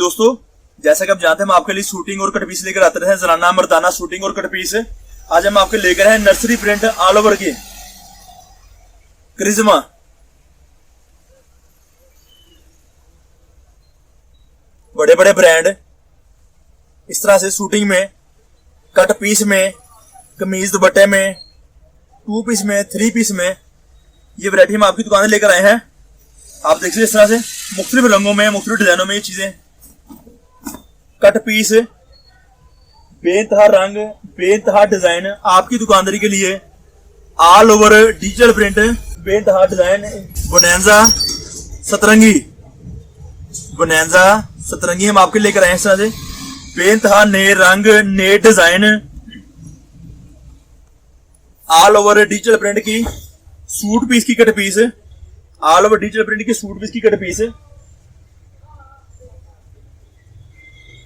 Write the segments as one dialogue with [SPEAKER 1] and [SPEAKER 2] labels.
[SPEAKER 1] दोस्तों, जैसा कि आप जानते हैं हम आपके लिए शूटिंग और कट पीस लेकर आते रहे हैं, जनाना मर्दाना शूटिंग और कट पीस। आज हम आपके लेकर हैं नर्सरी प्रिंट ऑल ओवर की करिश्मा। बड़े बड़े ब्रांड इस तरह से शूटिंग में, कट पीस में, कमीज दुपट्टे में, 2 पीस में, 3 पीस में, ये वैरायटी हम आपकी दुकान लेकर आए हैं। आप देख सकते इस तरह से मुख्तलिफ रंगों में, मुख्तलिफ डिजाइनों में ये चीजें, कट पीस, बेइंतहा रंग, बेइंतहा डिजाइन आपकी दुकानदारी के लिए ऑल ओवर डिजिटल प्रिंट, बेइंतहा design. Bonanza Satrangi, bonanza Satrangi हम आपके लेकर आए हैं इस तरह से, बेइंतहा नए रंग, नए design, all over digital print की सूट पीस की cut piece, all over digital print की सूट पीस की कट पीस।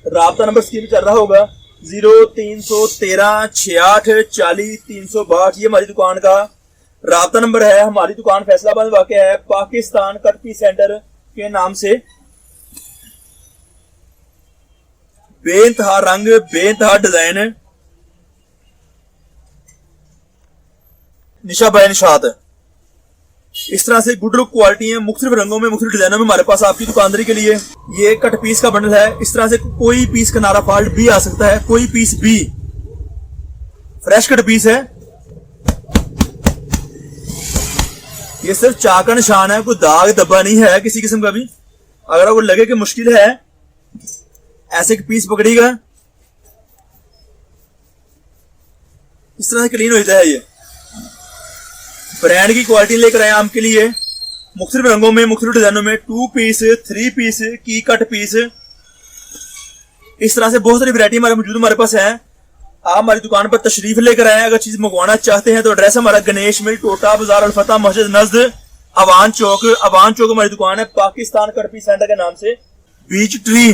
[SPEAKER 1] राब्ता नंबर स्क्रीन पे चल रहा होगा 0313 68 40 362, ये हमारी दुकान का राब्ता नंबर है। हमारी दुकान फैसलाबाद में वाक़ है, पाकिस्तान कट पीस सेंटर के नाम से। बेइंतहा रंग, बेइंतहा डिजाइन, निशा बाय निशात, इस तरह से गुड लुक क्वालिटी है, मुख्तलिफ रंगों में, मुख्तलिफ डिजाइनों में हमारे पास आपकी दुकानदारी के लिए। ये कट पीस का बंडल है, इस तरह से कोई पीस किनारा फॉल्ट भी आ सकता है, कोई पीस भी फ्रेश कट पीस है। ये सिर्फ चाक का निशान है, कोई दाग धब्बा नहीं है किसी किस्म का भी। अगर आपको लगे कि मुश्किल है, ऐसे एक पीस पकड़िएगा, इस तरह से क्लीन हो जाता है। ये ब्रांड की क्वालिटी लेकर आए आपके लिए, मुख्तलिफ रंगों में, मुख्तलिफ डिजाइनों में, 2 पीस, 3 पीस की कट पीस, इस तरह से बहुत सारी वैरायटी हमारे पास है। आप हमारी दुकान पर तशरीफ लेकर आए। अगर चीज मंगवाना चाहते हैं तो एड्रेस हमारा गणेश मिल, टोटा बाजार, अल-फतह मस्जिद नजद, अवान चौक हमारी दुकान है, पाकिस्तान कट पीस सेंटर के नाम से। बीच ट्री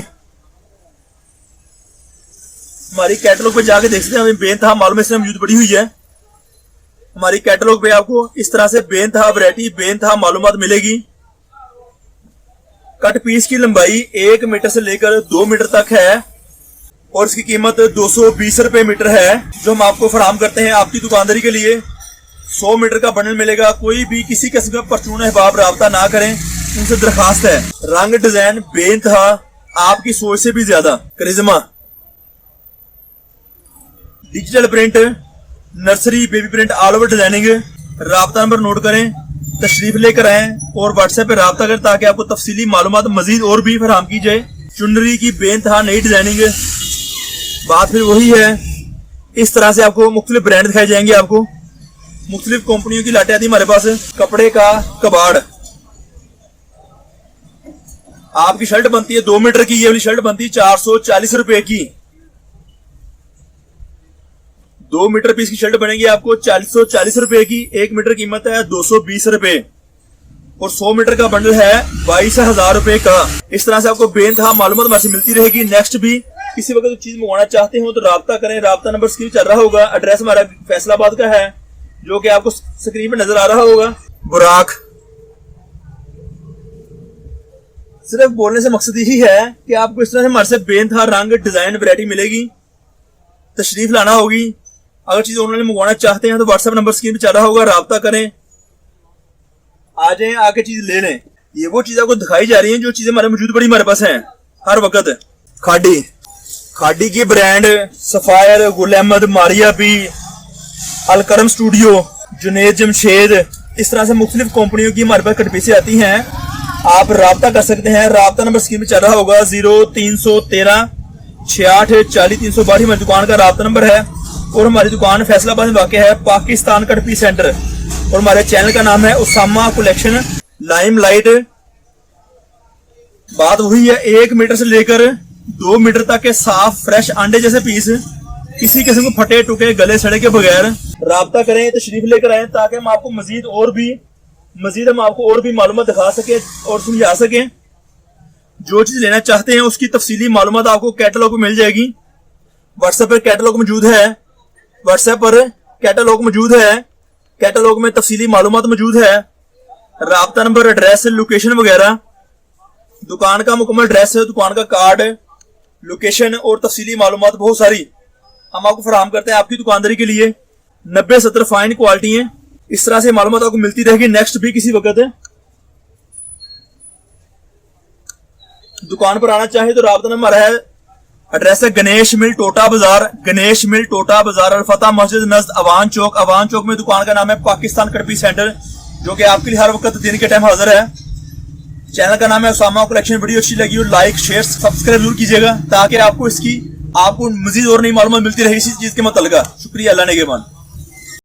[SPEAKER 1] हमारी कैटलॉग पे जाके देख सकते हैं, हमें बेइंतहा मालूम इसमें मौजूद पड़ी हुई है। हमारी कैटलॉग पे आपको इस तरह से बेइंतहा वैरायटी, बेइंतहा मालूमात मिलेगी। कट पीस की लंबाई 1 मीटर से लेकर 2 मीटर तक है और इसकी कीमत 220 रुपए मीटर है, जो हम आपको फराहम करते हैं आपकी दुकानदारी के लिए। 100 मीटर का बंडल मिलेगा। कोई भी किसी किस्म का परचून अहबाब राब्ता ना करें, उनसे दरखास्त है। रंग डिजाइन बेइंतहा, आपकी सोच से भी ज्यादा। Karishma digital print, nursery baby print, all over designing. राब्ता नंबर नोट करें, तशरीफ लेकर आए और व्हाट्सएप पे राब्ता करें ताकि आपको तफसीली मालूमात मजीद और भी फराहम की जाए। चुनरी की बेइंतहा नई डिजाइनिंग, बात फिर वही है। इस तरह से आपको मुख्तलिफ ब्रांड दिखाए जाएंगे, आपको मुख्तलिफ कंपनियों की लाटें आती हमारे पास। कपड़े का कबाड़, आपकी शर्ट बनती है 2 मीटर की, ये वाली शर्ट बनती है 440 रुपए की। 2 मीटर पीस की शर्ट बनेगी आपको 440 रुपए की। 1 मीटर कीमत है 220 रुपए और 100 मीटर का बंडल है 22,000 रुपए का। इस तरह से आपको बेइंतहा मालूमात हमारे से मिलती रहेगी। नेक्स्ट भी किसी वक्त चीज मंगवाना चाहते हो तो राब्ता करें। राब्ता नंबर स्क्रीन चल रहा होगा। एड्रेस हमारा फैसलाबाद का है, जो कि आपको स्क्रीन पे नजर आ रहा होगा। बुराक, सिर्फ बोलने से मकसद यही है कि आपको इस तरह से हमारे से बेइंतहा रंग, डिजाइन, वैरायटी मिलेगी। तशरीफ लाना होगी। अगर चीज ऑनलाइन मंगवाना चाहते हैं तो व्हाट्सएप नंबर स्क्रीन पे चल रहा होगा, राब्ता करें, आ जाएं, आके चीज ले लें। ये वो चीज आपको दिखाई जा रही है जो चीजें हमारे मौजूद पड़ी हमारे पास हैं हर वक्त। खाड़ी की brand sapphire, Gul Ahmed, Maria B, Alkaram studio, Junaid Jamshed, इस तरह से मुख्तलिफ कंपनियों की हमारे पास कटपीसें आती हैं। आप राब्ता कर सकते हैं। राब्ता नंबर स्क्रीन पे चल रहा होगा 0313 68 40 362 हमारी दुकान का राब्ता नंबर है और हमारी दुकान फैसलाबाद में वाक़ है, पाकिस्तान कट पीस सेंटर। और हमारे चैनल का नाम है उसामा कलेक्शन लाइम लाइट। बात वही है, 1 मीटर से लेकर 2 मीटर तक के साफ फ्रेश अंडे जैसे पीस, किसी किस्म को फटे टुके गले सड़े के बगैर। राब्ता करें, तशरीफ लेकर आए ताकि हम आपको मजीद और भी मालूमात दिखा सके और समझा सके। जो चीज लेना चाहते हैं उसकी तफसीली मालूमात आपको कैटलॉग में मिल जाएगी। व्हाट्सएप पर कैटलॉग मौजूद है, कैटलॉग में तफसीली मालूमात मौजूद है। राब्ता नंबर, एड्रेस, लोकेशन वगैरह दुकान का मुकम्मल एड्रेस, दुकान का कार्ड, लोकेशन और तफसीली मालूमात बहुत सारी हम आपको फराहम करते हैं आपकी दुकानदारी के लिए। 90-70 फाइन क्वालिटी है। इस तरह से मालूमात आपको मिलती रहेगी नेक्स्ट भी किसी वक्त है। दुकान पर आना चाहे तो राब्ता नंबर है, एड्रेस है गणेश मिल टोटा बाजार, गणेश मिल टोटा बाजार, अल-फतह मस्जिद नज़द अवान चौक। अवान चौक में दुकान का नाम है पाकिस्तान कटपी सेंटर, जो कि आपके लिए हर वक्त दिन के टाइम हाजिर है। चैनल का नाम है उसामा कलेक्शन। वीडियो अच्छी लगी हो लाइक शेयर सब्सक्राइब जरूर कीजिएगा, ताकि आपको मजीद और नई मालूमात मिलती रहे इसी चीज के मुतल्लिका। शुक्रिया, अल्लाह नेगेबान।